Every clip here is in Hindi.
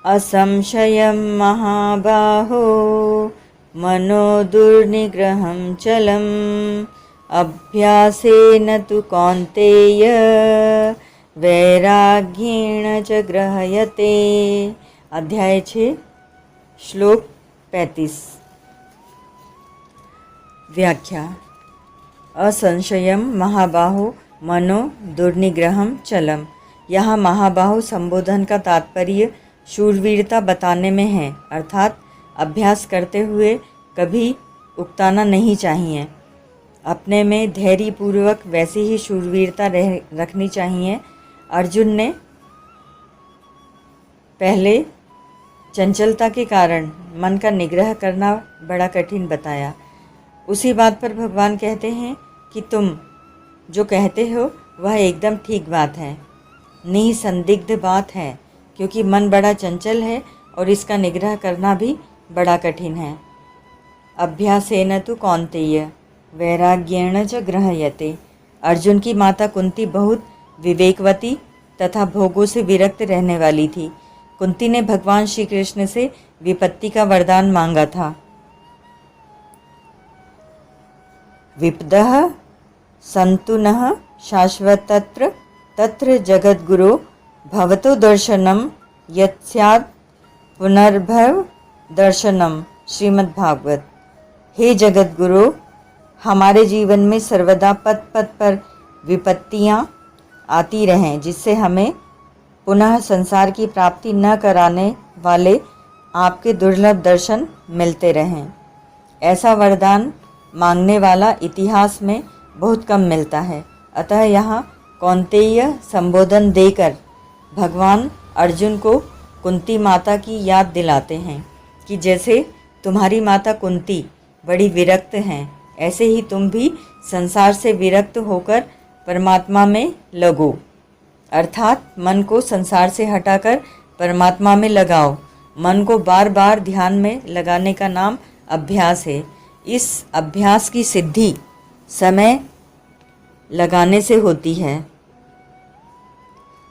असंशयं महाबाहो मनो दुर्निग्रहं चलम् अभ्यासेन तु कौन्तेय वैराग्येण च ग्रह्यते। अध्याय 6 श्लोक 35। व्याख्या। असंशयम महाबाहो मनो दुर्निग्रहम चलम। यहाँ महाबाहो संबोधन का तात्पर्य शूरवीरता बताने में है, अर्थात अभ्यास करते हुए कभी उकताना नहीं चाहिए। अपने में धैर्यपूर्वक वैसी ही शूरवीरता रखनी चाहिए। अर्जुन ने पहले चंचलता के कारण मन का निग्रह करना बड़ा कठिन बताया। उसी बात पर भगवान कहते हैं कि तुम जो कहते हो वह एकदम ठीक बात है, निसंदिग्ध बात है, क्योंकि मन बड़ा चंचल है और इसका निग्रह करना भी बड़ा कठिन है। अभ्यासेन तु कौन्तेय वैराग्येण च ग्रह्यते। अर्जुन की माता कुंती बहुत विवेकवती तथा भोगों से विरक्त रहने वाली थी। कुंती ने भगवान श्री कृष्ण से विपत्ति का वरदान मांगा था। विपदः सन्तु नः शाश्वतत्र तत्र जगद्गुरो भवतो दर्शनम यत्स्यात् पुनर्भव दर्शनम। श्रीमद् भागवत। हे जगद्गुरु, हमारे जीवन में सर्वदा पद पद पर विपत्तियाँ आती रहें, जिससे हमें पुनः संसार की प्राप्ति न कराने वाले आपके दुर्लभ दर्शन मिलते रहें। ऐसा वरदान मांगने वाला इतिहास में बहुत कम मिलता है। अतः यहाँ कौन्तेय संबोधन देकर भगवान अर्जुन को कुंती माता की याद दिलाते हैं कि जैसे तुम्हारी माता कुंती बड़ी विरक्त हैं, ऐसे ही तुम भी संसार से विरक्त होकर परमात्मा में लगो, अर्थात मन को संसार से हटाकर परमात्मा में लगाओ। मन को बार बार ध्यान में लगाने का नाम अभ्यास है। इस अभ्यास की सिद्धि समय लगाने से होती है।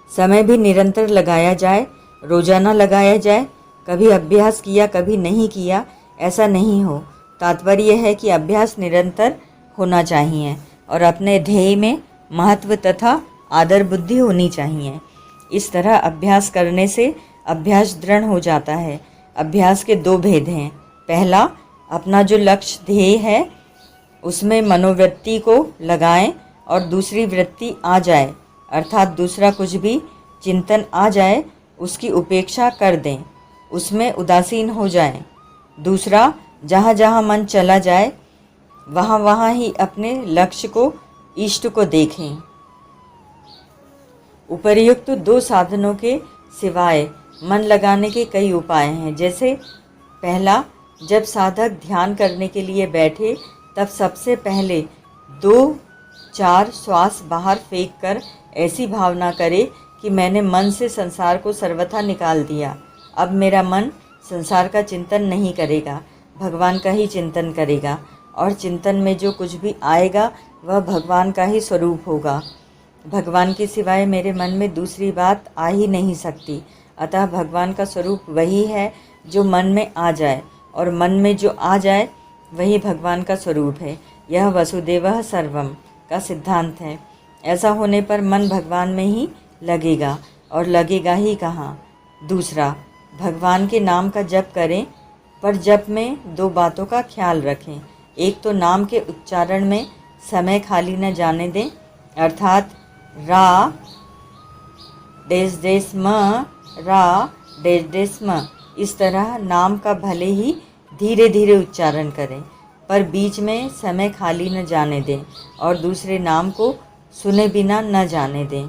समय भी निरंतर लगाया जाए, रोजाना लगाया जाए। कभी अभ्यास किया कभी नहीं किया ऐसा नहीं हो। तात्पर्य है कि अभ्यास निरंतर होना चाहिए और अपने ध्येय में महत्व तथा आदर बुद्धि होनी चाहिए। इस तरह अभ्यास करने से अभ्यास दृढ़ हो जाता है। अभ्यास के दो भेद हैं। पहला, अपना जो लक्ष्य ध्येय है उसमें मनोवृत्ति को लगाएं और दूसरी वृत्ति आ जाए, अर्थात दूसरा कुछ भी चिंतन आ जाए उसकी उपेक्षा कर दें, उसमें उदासीन हो जाएं। दूसरा, जहाँ जहाँ मन चला जाए वहाँ वहाँ ही अपने लक्ष्य को, इष्ट को देखें। उपर्युक्त दो साधनों के सिवाय मन लगाने के कई उपाय हैं। जैसे पहला, जब साधक ध्यान करने के लिए बैठे तब सबसे पहले 2-4 श्वास बाहर फेंक कर ऐसी भावना करे कि मैंने मन से संसार को सर्वथा निकाल दिया। अब मेरा मन संसार का चिंतन नहीं करेगा, भगवान का ही चिंतन करेगा और चिंतन में जो कुछ भी आएगा वह भगवान का ही स्वरूप होगा। भगवान के सिवाय मेरे मन में दूसरी बात आ ही नहीं सकती। अतः भगवान का स्वरूप वही है जो मन में आ जाए और मन में जो आ जाए वही भगवान का स्वरूप है। यह वसुदेवः सर्वम का सिद्धांत है। ऐसा होने पर मन भगवान में ही लगेगा और लगेगा ही कहाँ। दूसरा, भगवान के नाम का जप करें, पर जप में दो बातों का ख्याल रखें। एक तो नाम के उच्चारण में समय खाली न जाने दें, अर्थात रा डेस डेस म, रा डेस डेस म, इस तरह नाम का भले ही धीरे धीरे उच्चारण करें पर बीच में समय खाली न जाने दें और दूसरे नाम को सुने बिना न जाने दें,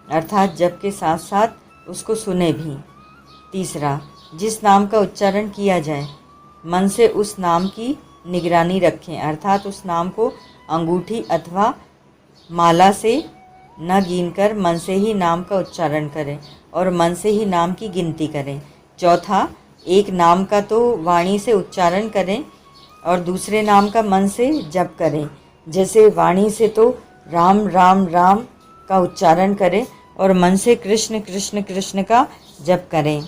अर्थात जप के साथ साथ उसको सुने भी। तीसरा, जिस नाम का उच्चारण किया जाए मन से उस नाम की निगरानी रखें, अर्थात उस नाम को अंगूठी अथवा माला से न गिनकर मन से ही नाम का उच्चारण करें और मन से ही नाम की गिनती करें। चौथा, एक नाम का तो वाणी से उच्चारण करें और दूसरे नाम का मन से जप करें। जैसे वाणी से तो राम राम राम का उच्चारण करें और मन से कृष्ण कृष्ण कृष्ण का जप करें।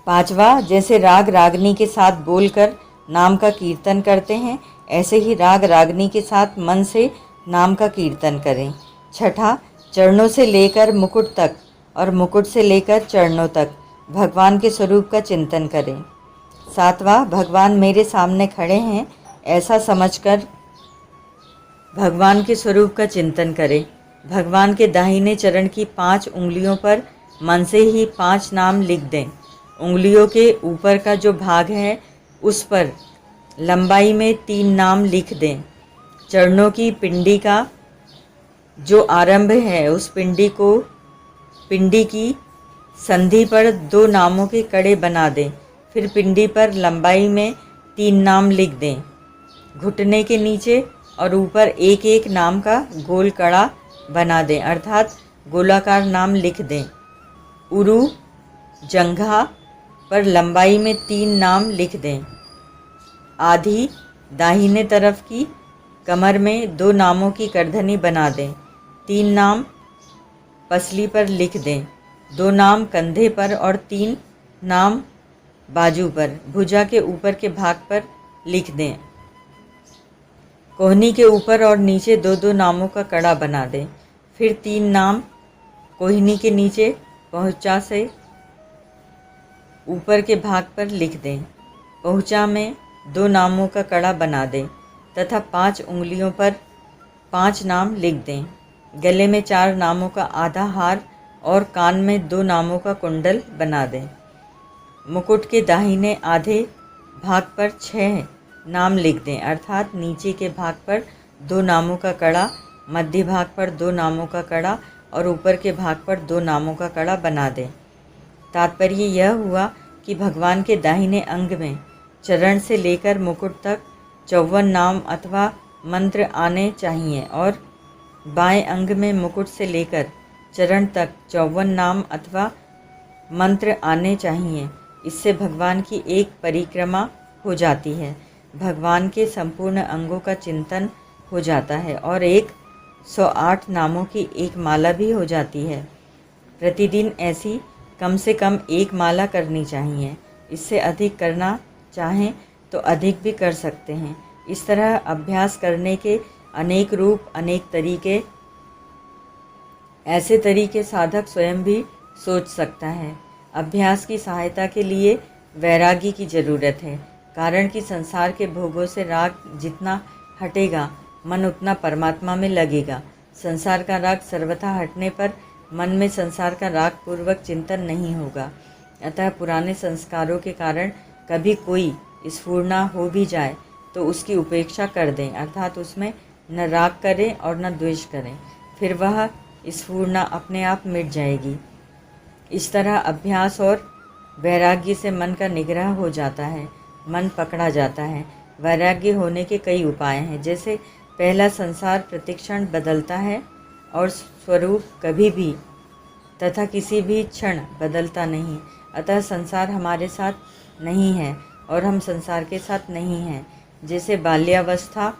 पांचवा, जैसे राग रागनी के साथ बोलकर नाम का कीर्तन करते हैं, ऐसे ही राग रागनी के साथ मन से नाम का कीर्तन करें। छठा, चरणों से लेकर मुकुट तक और मुकुट से लेकर चरणों तक भगवान के स्वरूप का चिंतन करें। सातवां, भगवान मेरे सामने खड़े हैं ऐसा समझकर भगवान के स्वरूप का चिंतन करें। भगवान के दाहिने चरण की 5 उंगलियों पर मन से ही 5 नाम लिख दें। उंगलियों के ऊपर का जो भाग है उस पर लंबाई में 3 नाम लिख दें। चरणों की पिंडी का जो आरंभ है उस पिंडी की संधि पर 2 नामों के कड़े बना दें। फिर पिंडी पर लंबाई में 3 नाम लिख दें। घुटने के नीचे और ऊपर एक एक नाम का गोल कड़ा बना दें, अर्थात गोलाकार नाम लिख दें। उरु जंघा पर लंबाई में 3 नाम लिख दें। आधी दाहिने तरफ की कमर में 2 नामों की करधनी बना दें। 3 नाम पसली पर लिख दें। 2 नाम कंधे पर और 3 नाम बाजू पर, भुजा के ऊपर के भाग पर लिख दें। कोहनी के ऊपर और नीचे 2-2 नामों का कड़ा बना दें। फिर 3 नाम कोहनी के नीचे पहुँचा से ऊपर के भाग पर लिख दें। पहुँचा में 2 नामों का कड़ा बना दें तथा 5 उंगलियों पर 5 नाम लिख दें। गले में 4 नामों का आधा हार और कान में 2 नामों का कुंडल बना दें। मुकुट के दाहिने आधे भाग पर 6 नाम लिख दें, अर्थात नीचे के भाग पर 2 नामों का कड़ा, मध्य भाग पर 2 नामों का कड़ा और ऊपर के भाग पर 2 नामों का कड़ा बना दें। तात्पर्य यह हुआ कि भगवान के दाहिने अंग में चरण से लेकर मुकुट तक 54 नाम अथवा मंत्र आने चाहिए और बाएं अंग में मुकुट से लेकर चरण तक 54 नाम अथवा मंत्र आने चाहिए। इससे भगवान की एक परिक्रमा हो जाती है, भगवान के संपूर्ण अंगों का चिंतन हो जाता है और 108 नामों की एक माला भी हो जाती है। प्रतिदिन ऐसी कम से कम 1 माला करनी चाहिए। इससे अधिक करना चाहें तो अधिक भी कर सकते हैं। इस तरह अभ्यास करने के अनेक रूप, अनेक तरीके, ऐसे तरीके साधक स्वयं भी सोच सकता है। अभ्यास की सहायता के लिए वैरागी की जरूरत है, कारण कि संसार के भोगों से राग जितना हटेगा मन उतना परमात्मा में लगेगा। संसार का राग सर्वथा हटने पर मन में संसार का राग पूर्वक चिंतन नहीं होगा। अतः पुराने संस्कारों के कारण कभी कोई स्फुरना हो भी जाए तो उसकी उपेक्षा कर दें, अर्थात उसमें न राग करें और न द्वेष करें, फिर वह स्फुरना अपने आप मिट जाएगी। इस तरह अभ्यास और वैराग्य से मन का निग्रह हो जाता है, मन पकड़ा जाता है। वैराग्य होने के कई उपाय हैं, जैसे पहला, संसार प्रतिक्षण बदलता है और स्वरूप कभी भी तथा किसी भी क्षण बदलता नहीं। अतः संसार हमारे साथ नहीं है और हम संसार के साथ नहीं हैं। जैसे बाल्यावस्था,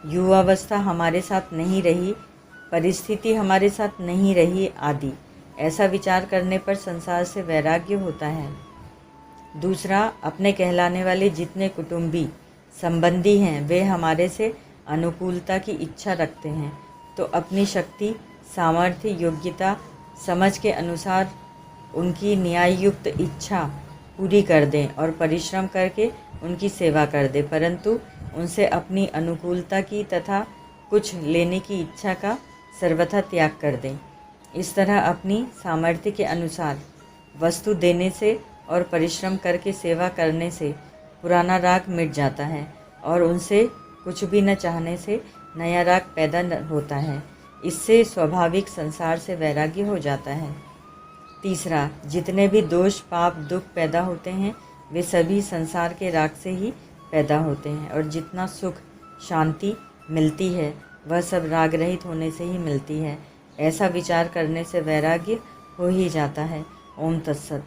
युवावस्था हमारे साथ नहीं रही, परिस्थिति हमारे साथ नहीं रही आदि। ऐसा विचार करने पर संसार से वैराग्य होता है। दूसरा, अपने कहलाने वाले जितने कुटुंबी संबंधी हैं वे हमारे से अनुकूलता की इच्छा रखते हैं तो अपनी शक्ति, सामर्थ्य, योग्यता, समझ के अनुसार उनकी न्याययुक्त इच्छा पूरी कर दें और परिश्रम करके उनकी सेवा कर दें, परंतु उनसे अपनी अनुकूलता की तथा कुछ लेने की इच्छा का सर्वथा त्याग कर दें। इस तरह अपनी सामर्थ्य के अनुसार वस्तु देने से और परिश्रम करके सेवा करने से पुराना राग मिट जाता है और उनसे कुछ भी न चाहने से नया राग पैदा होता है। इससे स्वाभाविक संसार से वैराग्य हो जाता है। तीसरा, जितने भी दोष, पाप, दुख पैदा होते हैं वे सभी संसार के राग से ही पैदा होते हैं और जितना सुख, शांति मिलती है वह सब राग रहित होने से ही मिलती है। ऐसा विचार करने से वैराग्य हो ही जाता है। ओम तत्सत।